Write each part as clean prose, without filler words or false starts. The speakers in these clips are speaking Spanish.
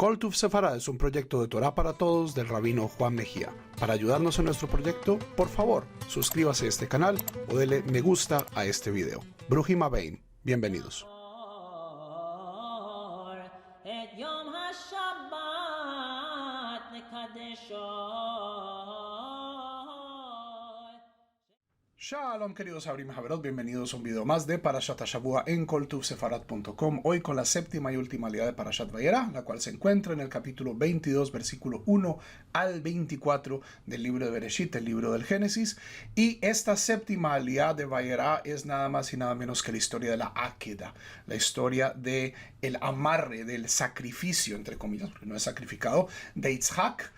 Kol Tuv Sefarad es un proyecto de Torah para Todos del rabino Juan Mejía. Para ayudarnos en nuestro proyecto, por favor, suscríbase a este canal o dele me gusta a este video. Bruhim Habein. Bienvenidos. Shalom, queridos Abrim Haverot, bienvenidos a un video más de Parashat HaShavua en koltuvsefarad.com. Hoy con la séptima y última aliyá de Parashat Vayera, la cual se encuentra en el capítulo 22, versículo 1 al 24 del libro de Bereshit, el libro del Génesis. Y esta séptima aliyá de Vayera es nada más y nada menos que la historia de la Akeda, la historia del amarre, del sacrificio, entre comillas, porque no es sacrificado, de Yitzhak,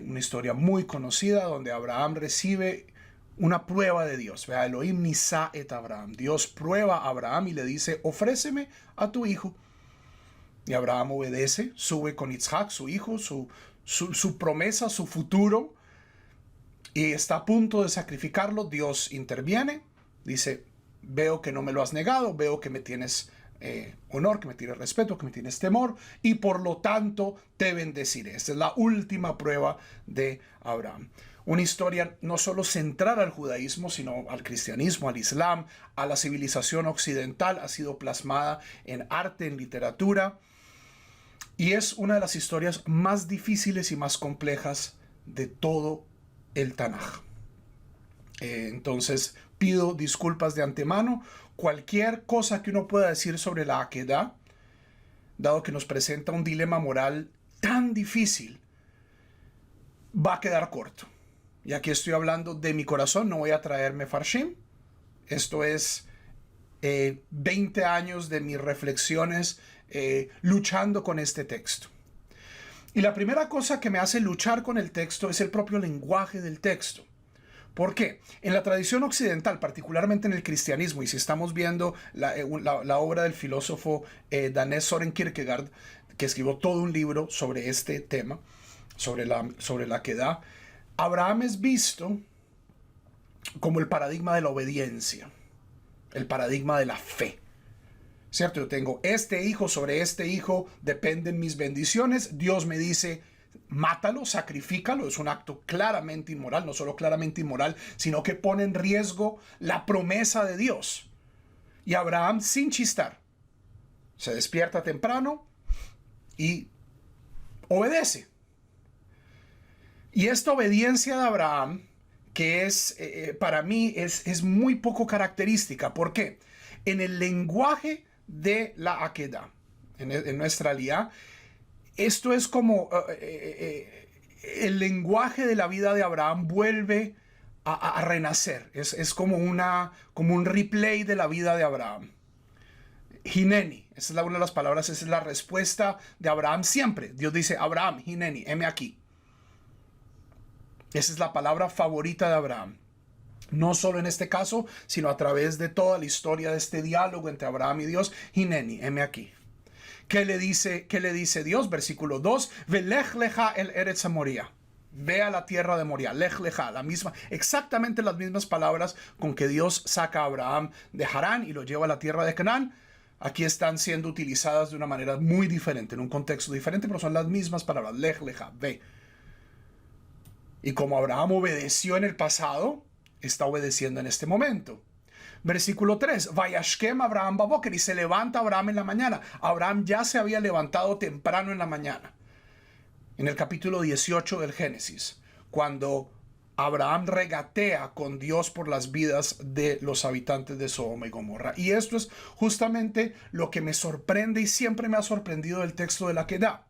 una historia muy conocida donde Abraham recibe una prueba de Dios. Vea, Elohim Nisa et Abraham. Dios prueba a Abraham y le dice, ofréceme a tu hijo. Y Abraham obedece, sube con Yitzhak, su hijo, su promesa, su futuro. Y está a punto de sacrificarlo. Dios interviene, dice, veo que no me lo has negado, veo que me tienes honor, que me tienes respeto, que me tienes temor, y por lo tanto te bendeciré. Esta es la última prueba de Abraham. Una historia no solo centrada al judaísmo, sino al cristianismo, al islam, a la civilización occidental. Ha sido plasmada en arte, en literatura, y es una de las historias más difíciles y más complejas de todo el Tanaj. Entonces pido disculpas de antemano. Cualquier cosa que uno pueda decir sobre la Akedah, dado que nos presenta un dilema moral tan difícil, va a quedar corto. Y aquí estoy hablando de mi corazón, no voy a traerme farshim. Esto es 20 años de mis reflexiones luchando con este texto. Y la primera cosa que me hace luchar con el texto es el propio lenguaje del texto. ¿Por qué? En la tradición occidental, particularmente en el cristianismo, y si estamos viendo la obra del filósofo danés Søren Kierkegaard, que escribió todo un libro sobre este tema, sobre la Akedah, Abraham es visto como el paradigma de la obediencia, el paradigma de la fe. ¿Cierto? Yo tengo este hijo, sobre este hijo dependen mis bendiciones. Dios me dice, mátalo, sacrifícalo. Es un acto claramente inmoral, no solo claramente inmoral, sino que pone en riesgo la promesa de Dios. Y Abraham, sin chistar, se despierta temprano y obedece. Y esta obediencia de Abraham, que es para mí es muy poco característica. ¿Por qué? En el lenguaje de la Akedah, en nuestra aliyá, esto es como el lenguaje de la vida de Abraham vuelve a renacer. Es como un replay de la vida de Abraham. Hineni, esa es una de las palabras, esa es la respuesta de Abraham siempre. Dios dice, Abraham, Hineni, heme aquí. Esa es la palabra favorita de Abraham. No solo en este caso, sino a través de toda la historia de este diálogo entre Abraham y Dios. Hineni, heme aquí. ¿Qué le dice Dios? Versículo 2. Velech leja el Eretz Moria. Ve a la tierra de Moria. Lech leja, exactamente las mismas palabras con que Dios saca a Abraham de Harán y lo lleva a la tierra de Canaán. Aquí están siendo utilizadas de una manera muy diferente, en un contexto diferente, pero son las mismas palabras. Lech leja, ve. Y como Abraham obedeció en el pasado, está obedeciendo en este momento. Versículo 3. Vayashkem Abraham baboker. Y se levanta Abraham en la mañana. Abraham ya se había levantado temprano en la mañana. En el capítulo 18 del Génesis, cuando Abraham regatea con Dios por las vidas de los habitantes de Sodoma y Gomorra. Y esto es justamente lo que me sorprende y siempre me ha sorprendido del texto de la Akedah.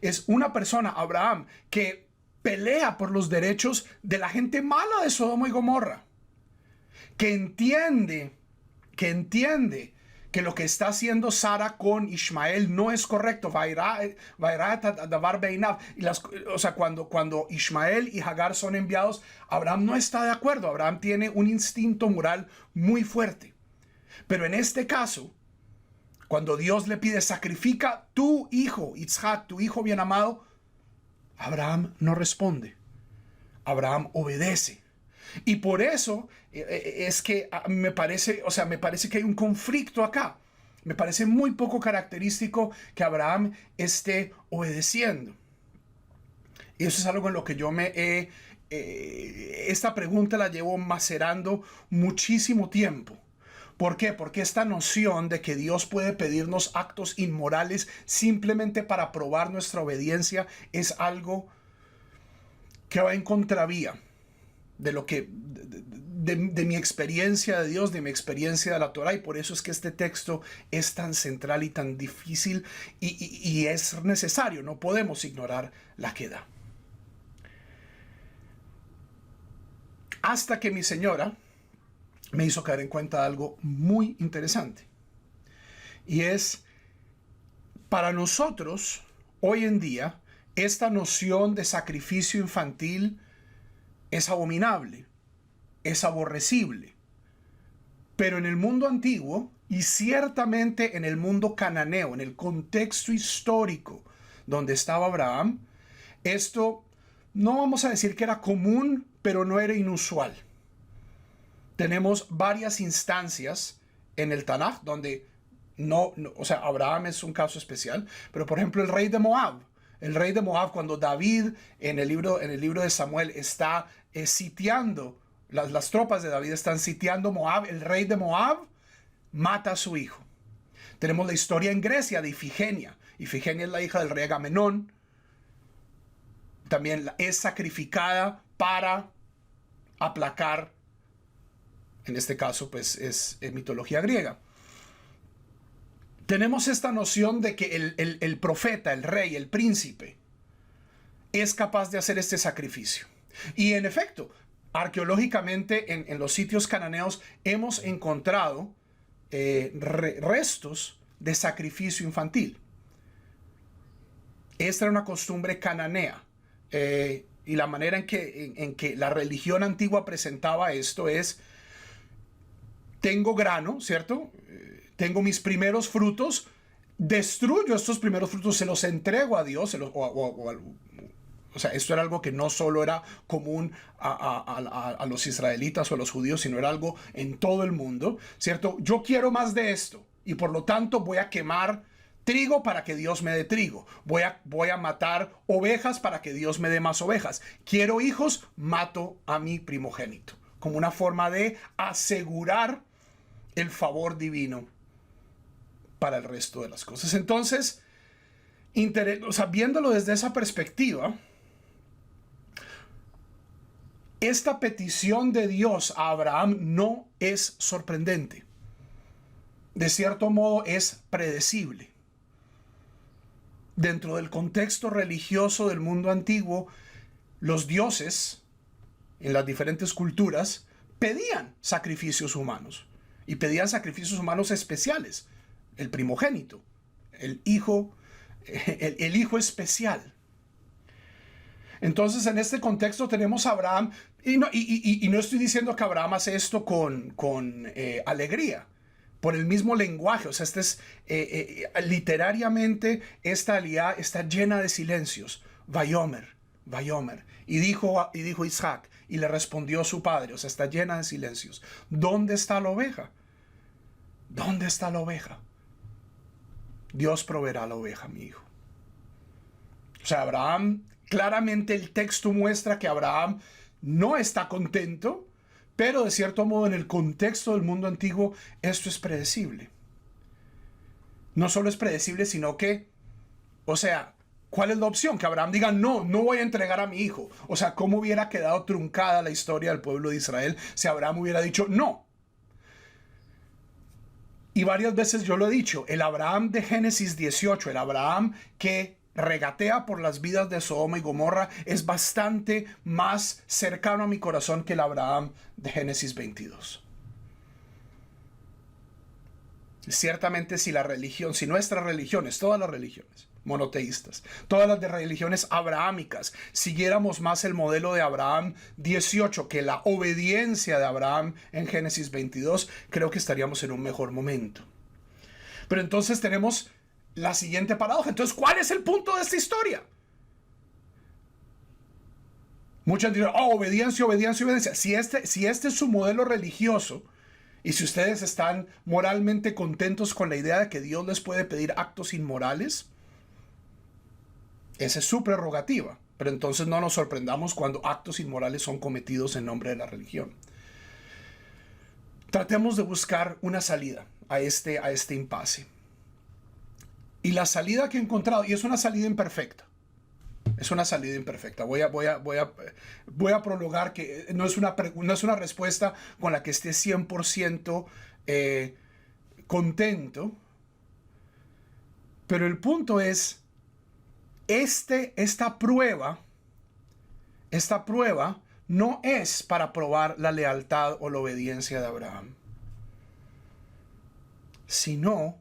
Es una persona, Abraham, que pelea por los derechos de la gente mala de Sodoma y Gomorra. Que entiende que lo que está haciendo Sara con Ismael no es correcto. O sea, cuando Ismael y Hagar son enviados, Abraham no está de acuerdo. Abraham tiene un instinto moral muy fuerte. Pero en este caso, cuando Dios le pide, sacrifica tu hijo, Yitzhak, tu hijo bien amado, Abraham no responde. Abraham obedece. Y por eso es que me parece que hay un conflicto acá. Me parece muy poco característico que Abraham esté obedeciendo. Y eso es algo en lo que yo esta pregunta la llevo macerando muchísimo tiempo. ¿Por qué? Porque esta noción de que Dios puede pedirnos actos inmorales simplemente para probar nuestra obediencia es algo que va en contravía de lo que de mi experiencia de Dios, de mi experiencia de la Torah, y por eso es que este texto es tan central y tan difícil y es necesario. No podemos ignorar la queda. Hasta que mi señora me hizo caer en cuenta algo muy interesante. Y es, para nosotros, hoy en día, esta noción de sacrificio infantil es abominable, es aborrecible. Pero en el mundo antiguo, y ciertamente en el mundo cananeo, en el contexto histórico donde estaba Abraham, esto no vamos a decir que era común, pero no era inusual. Tenemos varias instancias en el Tanaj donde o sea, Abraham es un caso especial, pero por ejemplo el rey de Moab, cuando David en el libro de Samuel está sitiando, las tropas de David están sitiando Moab, el rey de Moab mata a su hijo. Tenemos la historia en Grecia de Ifigenia. Ifigenia es la hija del rey Agamenón. También es sacrificada para aplacar, en este caso pues es mitología griega. Tenemos esta noción de que el profeta, el rey, el príncipe es capaz de hacer este sacrificio. Y en efecto, arqueológicamente en los sitios cananeos hemos encontrado restos de sacrificio infantil. Esta era una costumbre cananea. Y la manera en que la religión antigua presentaba esto es: tengo grano, ¿cierto? Tengo mis primeros frutos, destruyo estos primeros frutos, se los entrego a Dios, o sea, esto era algo que no solo era común a los israelitas o a los judíos, sino era algo en todo el mundo, ¿cierto? Yo quiero más de esto y por lo tanto voy a quemar trigo para que Dios me dé trigo. Voy a matar ovejas para que Dios me dé más ovejas. Quiero hijos, mato a mi primogénito. Como una forma de asegurar el favor divino para el resto de las cosas. Entonces, o sea, viéndolo desde esa perspectiva, esta petición de Dios a Abraham no es sorprendente. De cierto modo es predecible. Dentro del contexto religioso del mundo antiguo, los dioses en las diferentes culturas pedían sacrificios humanos y pedían sacrificios humanos especiales. El primogénito, el hijo especial. Entonces, en este contexto tenemos a Abraham, y no estoy diciendo que Abraham hace esto con alegría, por el mismo lenguaje. O sea, literariamente esta aliyá está llena de silencios. Vayomer. Y dijo Isaac, y le respondió su padre. O sea, está llena de silencios. ¿Dónde está la oveja? ¿Dónde está la oveja? Dios proveerá la oveja, mi hijo. O sea, Abraham, claramente el texto muestra que Abraham no está contento, pero de cierto modo en el contexto del mundo antiguo esto es predecible. No solo es predecible, sino que, o sea, ¿cuál es la opción? Que Abraham diga, no voy a entregar a mi hijo. O sea, ¿cómo hubiera quedado truncada la historia del pueblo de Israel si Abraham hubiera dicho no? Y varias veces yo lo he dicho, el Abraham de Génesis 18, el Abraham que regatea por las vidas de Sodoma y Gomorra, es bastante más cercano a mi corazón que el Abraham de Génesis 22. Ciertamente si nuestras religiones, todas las religiones monoteístas, todas las de religiones abrahámicas, siguiéramos más el modelo de Abraham 18 que la obediencia de Abraham en Génesis 22, creo que estaríamos en un mejor momento. Pero entonces tenemos la siguiente paradoja. Entonces, ¿cuál es el punto de esta historia? Muchos dirán, obediencia. Si este es su modelo religioso, Y si ustedes están moralmente contentos con la idea de que Dios les puede pedir actos inmorales, esa es su prerrogativa. Pero entonces no nos sorprendamos cuando actos inmorales son cometidos en nombre de la religión. Tratemos de buscar una salida a este impasse. Y la salida que he encontrado, y es una salida imperfecta, es una salida imperfecta. Voy a prologar que no es una respuesta con la que esté 100% contento. Pero el punto es, esta prueba no es para probar la lealtad o la obediencia de Abraham, sino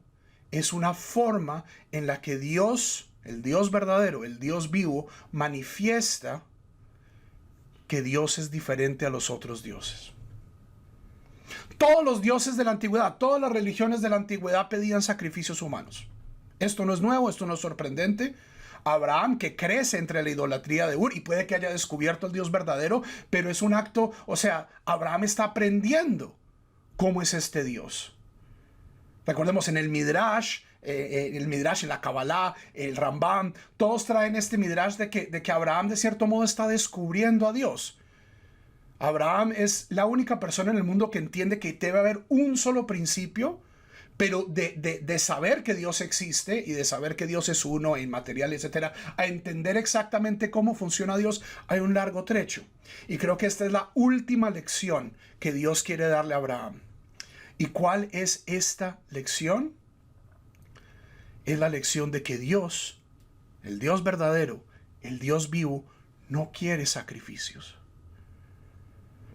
es una forma en la que Dios, el Dios verdadero, el Dios vivo, manifiesta que Dios es diferente a los otros dioses. Todos los dioses de la antigüedad, todas las religiones de la antigüedad pedían sacrificios humanos. Esto no es nuevo, esto no es sorprendente. Abraham, que crece entre la idolatría de Ur y puede que haya descubierto el Dios verdadero, pero es un acto, o sea, Abraham está aprendiendo cómo es este Dios. Recordemos en el Midrash, en la Kabbalah, el Rambam, todos traen este Midrash de que Abraham de cierto modo está descubriendo a Dios. Abraham es la única persona en el mundo que entiende que debe haber un solo principio, pero de saber que Dios existe y de saber que Dios es uno, inmaterial, etcétera, a entender exactamente cómo funciona Dios, hay un largo trecho. Y creo que esta es la última lección que Dios quiere darle a Abraham. ¿Y cuál es esta lección? Es la lección de que Dios, el Dios verdadero, el Dios vivo, no quiere sacrificios.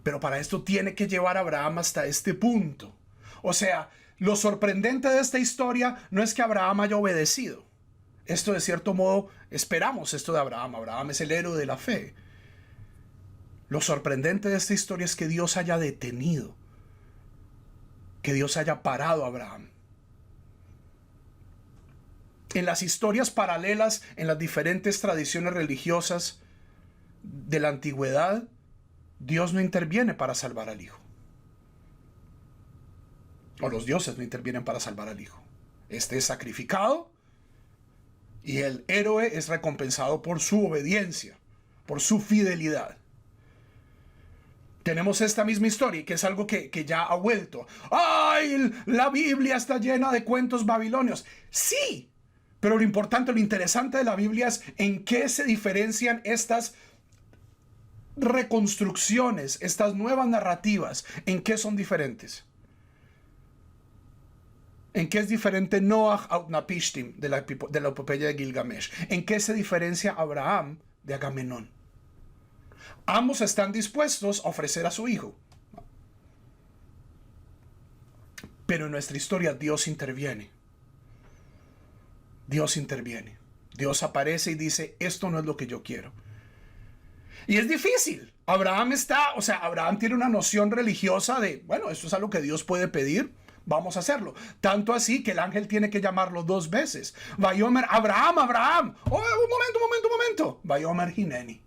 Pero para esto tiene que llevar a Abraham hasta este punto. O sea, lo sorprendente de esta historia no es que Abraham haya obedecido. Esto de cierto modo esperamos esto de Abraham. Abraham es el héroe de la fe. Lo sorprendente de esta historia es que Dios haya detenido, que Dios haya parado a Abraham. En las historias paralelas, en las diferentes tradiciones religiosas de la antigüedad, Dios no interviene para salvar al hijo. O los dioses no intervienen para salvar al hijo. Este es sacrificado y el héroe es recompensado por su obediencia, por su fidelidad. Tenemos esta misma historia, que es algo que ya ha vuelto. ¡Ay! La Biblia está llena de cuentos babilonios. Sí, pero lo importante, lo interesante de la Biblia es en qué se diferencian estas reconstrucciones, estas nuevas narrativas, en qué son diferentes. ¿En qué es diferente Noach Utnapishtim de la epopeya de Gilgamesh? ¿En qué se diferencia Abraham de Agamenón? Ambos están dispuestos a ofrecer a su hijo. Pero en nuestra historia Dios interviene. Dios interviene. Dios aparece y dice, esto no es lo que yo quiero. Y es difícil. Abraham tiene una noción religiosa de, bueno, esto es algo que Dios puede pedir. Vamos a hacerlo. Tanto así que el ángel tiene que llamarlo 2 veces. Vayomer, Abraham, Abraham. Oh, un momento. Vayomer Hineni.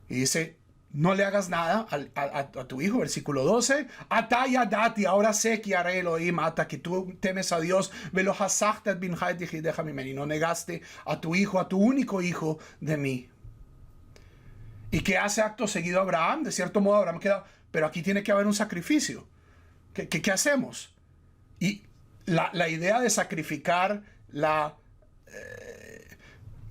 Y dice, no le hagas nada a tu hijo. Versículo 12. Ataya dati, ahora sé que haré Elohim, ata que tú temes a Dios. Velo hasachtat bin haydi deja mi meni. No negaste a tu hijo, a tu único hijo de mí. ¿Y qué hace acto seguido Abraham? De cierto modo Abraham queda, pero aquí tiene que haber un sacrificio. ¿Qué hacemos? Y la idea de sacrificar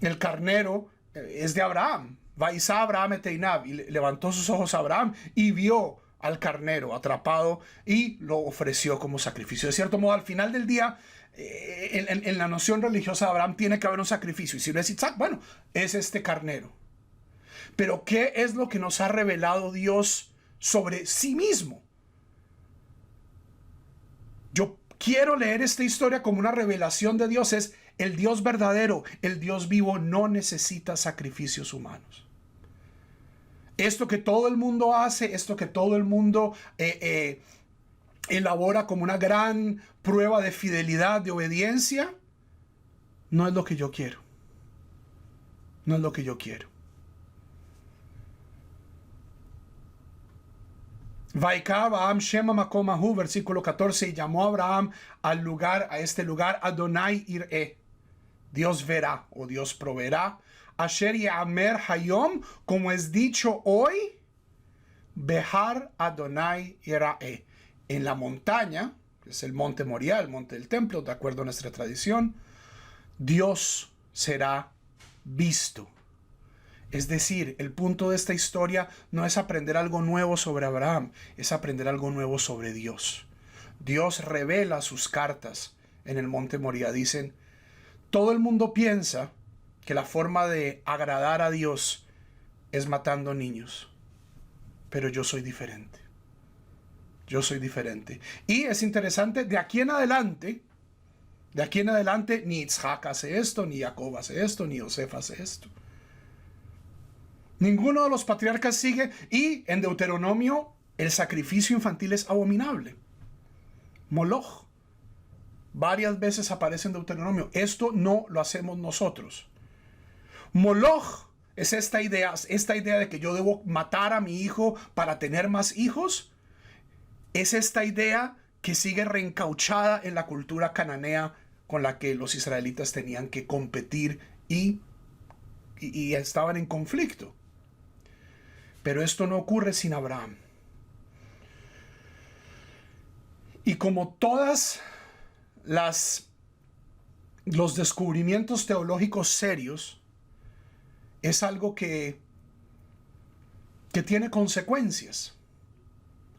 el carnero es de Abraham. Vaisá Abraham eteinab, y levantó sus ojos a Abraham y vio al carnero atrapado y lo ofreció como sacrificio. De cierto modo, al final del día, en la noción religiosa de Abraham tiene que haber un sacrificio. Y si no es Isaac, bueno, es este carnero. Pero ¿qué es lo que nos ha revelado Dios sobre sí mismo? Yo quiero leer esta historia como una revelación de Dios. Es el Dios verdadero, el Dios vivo no necesita sacrificios humanos. Esto que todo el mundo hace, esto que todo el mundo elabora como una gran prueba de fidelidad, de obediencia, no es lo que yo quiero. No es lo que yo quiero. Vaiká Abraham Shema Makomahu, versículo 14, y llamó a Abraham al lugar, a este lugar, Adonai Iré. Dios verá o Dios proveerá. Asher Yamer Hayom, como es dicho hoy, Behar Adonai Irae. En la montaña, que es el monte Moriah, el monte del templo, de acuerdo a nuestra tradición, Dios será visto. Es decir, el punto de esta historia no es aprender algo nuevo sobre Abraham, es aprender algo nuevo sobre Dios. Dios revela sus cartas en el monte Moriah. Dicen, todo el mundo piensa que la forma de agradar a Dios es matando niños, pero yo soy diferente. Yo soy diferente. Y es interesante, de aquí en adelante, ni Isaac hace esto, ni Jacob hace esto, ni José hace esto. Ninguno de los patriarcas sigue. Y en Deuteronomio el sacrificio infantil es abominable. Moloch. Varias veces aparece en Deuteronomio. Esto no lo hacemos nosotros. Moloch es esta idea de que yo debo matar a mi hijo para tener más hijos. Es esta idea que sigue reencauchada en la cultura cananea con la que los israelitas tenían que competir y estaban en conflicto. Pero esto no ocurre sin Abraham. Y como todas los descubrimientos teológicos serios, es algo que tiene consecuencias.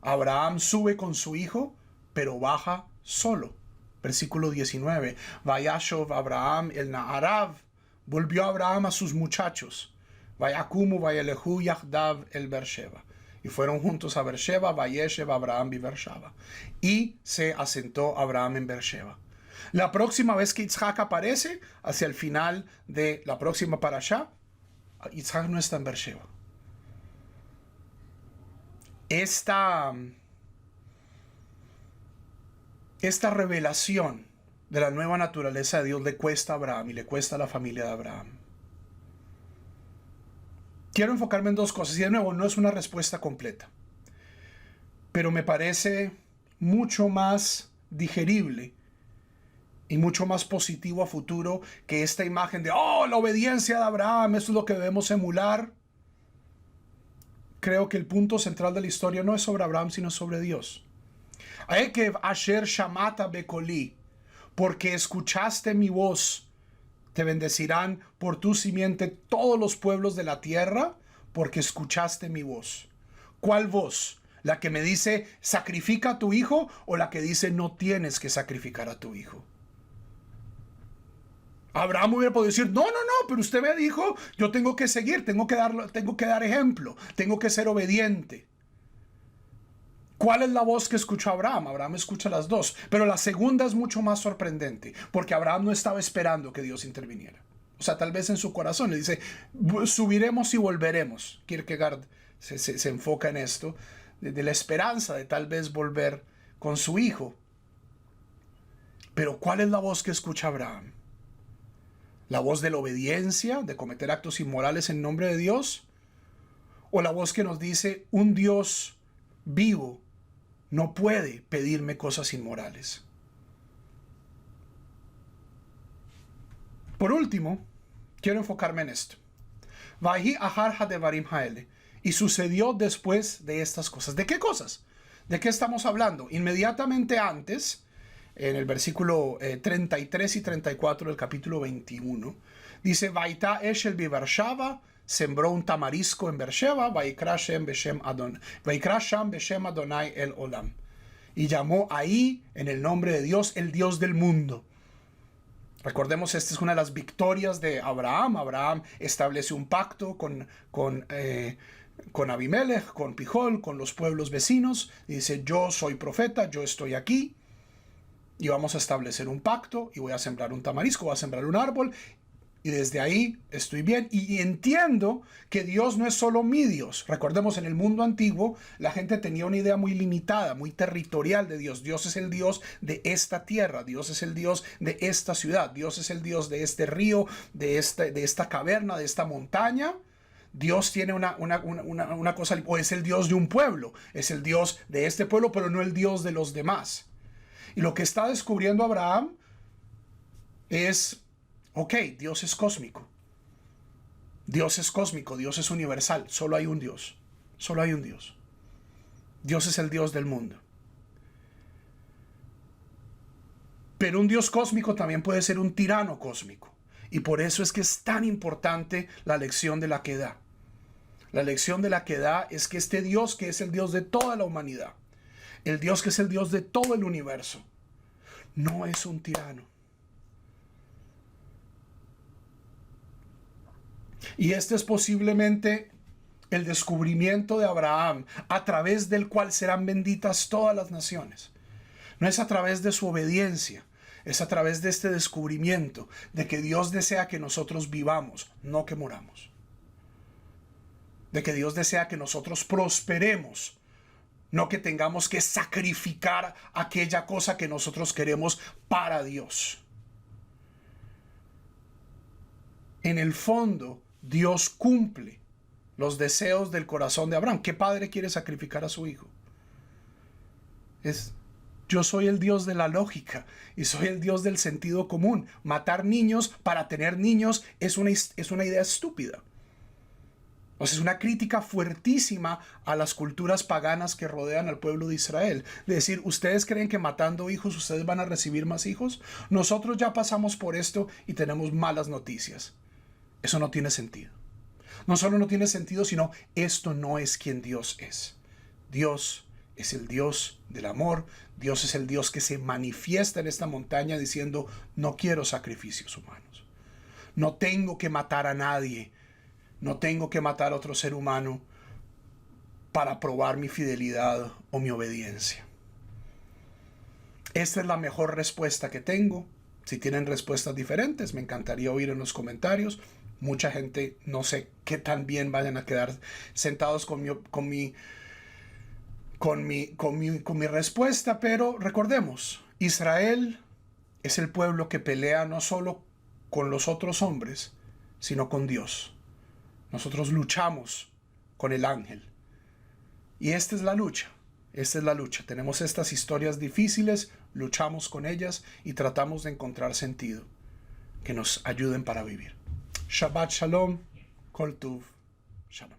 Abraham sube con su hijo, pero baja solo. Versículo 19. Vayashov Abraham el Naharav. Volvió Abraham a sus muchachos. Vayakumu vayelehu yachdav el Beersheba. Y fueron juntos a Beersheba, Vayeshev Abraham y Beersheba. Y se asentó Abraham en Beersheba. La próxima vez que Isaac aparece, hacia el final de la próxima parashá, Isaac no está en Beersheba. Esta revelación de la nueva naturaleza de Dios le cuesta a Abraham y le cuesta a la familia de Abraham. Quiero enfocarme en dos cosas. Y de nuevo, no es una respuesta completa. Pero me parece mucho más digerible y mucho más positivo a futuro que esta imagen de, la obediencia de Abraham, esto es lo que debemos emular. Creo que el punto central de la historia no es sobre Abraham, sino sobre Dios. Aekev asher shamata bekoli, porque escuchaste mi voz, te bendecirán por tu simiente todos los pueblos de la tierra, porque escuchaste mi voz. ¿Cuál voz? ¿La que me dice sacrifica a tu hijo o la que dice no tienes que sacrificar a tu hijo? Abraham hubiera podido decir, no, pero usted me dijo, yo tengo que seguir, tengo que dar ejemplo, tengo que ser obediente. ¿Cuál es la voz que escuchó Abraham? Abraham escucha las dos, pero la segunda es mucho más sorprendente, porque Abraham no estaba esperando que Dios interviniera. O sea, tal vez en su corazón le dice, subiremos y volveremos. Kierkegaard se enfoca en esto, de la esperanza de tal vez volver con su hijo. Pero ¿cuál es la voz que escucha Abraham? ¿La voz de la obediencia, de cometer actos inmorales en nombre de Dios? ¿O la voz que nos dice, un Dios vivo no puede pedirme cosas inmorales? Por último, quiero enfocarme en esto. Vahi ahar hadevarim haele. Y sucedió después de estas cosas. ¿De qué cosas? ¿De qué estamos hablando? Inmediatamente antes, en el versículo 33 y 34 del capítulo 21, dice, Vaita eshel bivarshava, sembró un tamarisco en Beersheba, Vaikra Sham Beshem Adonai el Olam. Y llamó ahí, en el nombre de Dios, el Dios del mundo. Recordemos, esta es una de las victorias de Abraham. Abraham establece un pacto con Abimelech, con Pijol, con los pueblos vecinos. Y dice, yo soy profeta, yo estoy aquí. Y vamos a establecer un pacto y voy a sembrar un tamarisco, voy a sembrar un árbol. Y desde ahí estoy bien. Y entiendo que Dios no es solo mi Dios. Recordemos, en el mundo antiguo la gente tenía una idea muy limitada, muy territorial de Dios. Dios es el Dios de esta tierra. Dios es el Dios de esta ciudad. Dios es el Dios de este río, de esta caverna, de esta montaña. Dios tiene una cosa, o es el Dios de un pueblo, es el Dios de este pueblo, pero no el Dios de los demás. Y lo que está descubriendo Abraham es, ok, Dios es cósmico. Dios es cósmico, Dios es universal, solo hay un Dios, solo hay un Dios. Dios es el Dios del mundo. Pero un Dios cósmico también puede ser un tirano cósmico. Y por eso es que es tan importante la lección de la Akedah. La lección de la Akedah es que este Dios, que es el Dios de toda la humanidad, el Dios que es el Dios de todo el universo, no es un tirano. Y este es posiblemente el descubrimiento de Abraham, a través del cual serán benditas todas las naciones. No es a través de su obediencia, es a través de este descubrimiento de que Dios desea que nosotros vivamos, no que moramos. De que Dios desea que nosotros prosperemos, no que tengamos que sacrificar aquella cosa que nosotros queremos para Dios. En el fondo, Dios cumple los deseos del corazón de Abraham. ¿Qué padre quiere sacrificar a su hijo? Yo soy el Dios de la lógica y soy el Dios del sentido común. Matar niños para tener niños es una idea estúpida. O sea, es una crítica fuertísima a las culturas paganas que rodean al pueblo de Israel. De decir, ¿ustedes creen que matando hijos ustedes van a recibir más hijos? Nosotros ya pasamos por esto y tenemos malas noticias. Eso no tiene sentido. No solo no tiene sentido, sino esto no es quien Dios es. Dios es el Dios del amor. Dios es el Dios que se manifiesta en esta montaña diciendo, no quiero sacrificios humanos. No tengo que matar a nadie. No tengo que matar a otro ser humano para probar mi fidelidad o mi obediencia. Esta es la mejor respuesta que tengo. Si tienen respuestas diferentes, me encantaría oír en los comentarios. Mucha gente, no sé qué tan bien vayan a quedar sentados con mi respuesta, pero recordemos, Israel es el pueblo que pelea no solo con los otros hombres, sino con Dios. Nosotros luchamos con el ángel. Y esta es la lucha. Esta es la lucha. Tenemos estas historias difíciles, luchamos con ellas y tratamos de encontrar sentido que nos ayuden para vivir. Shabbat Shalom, Kol Tuv, Shalom.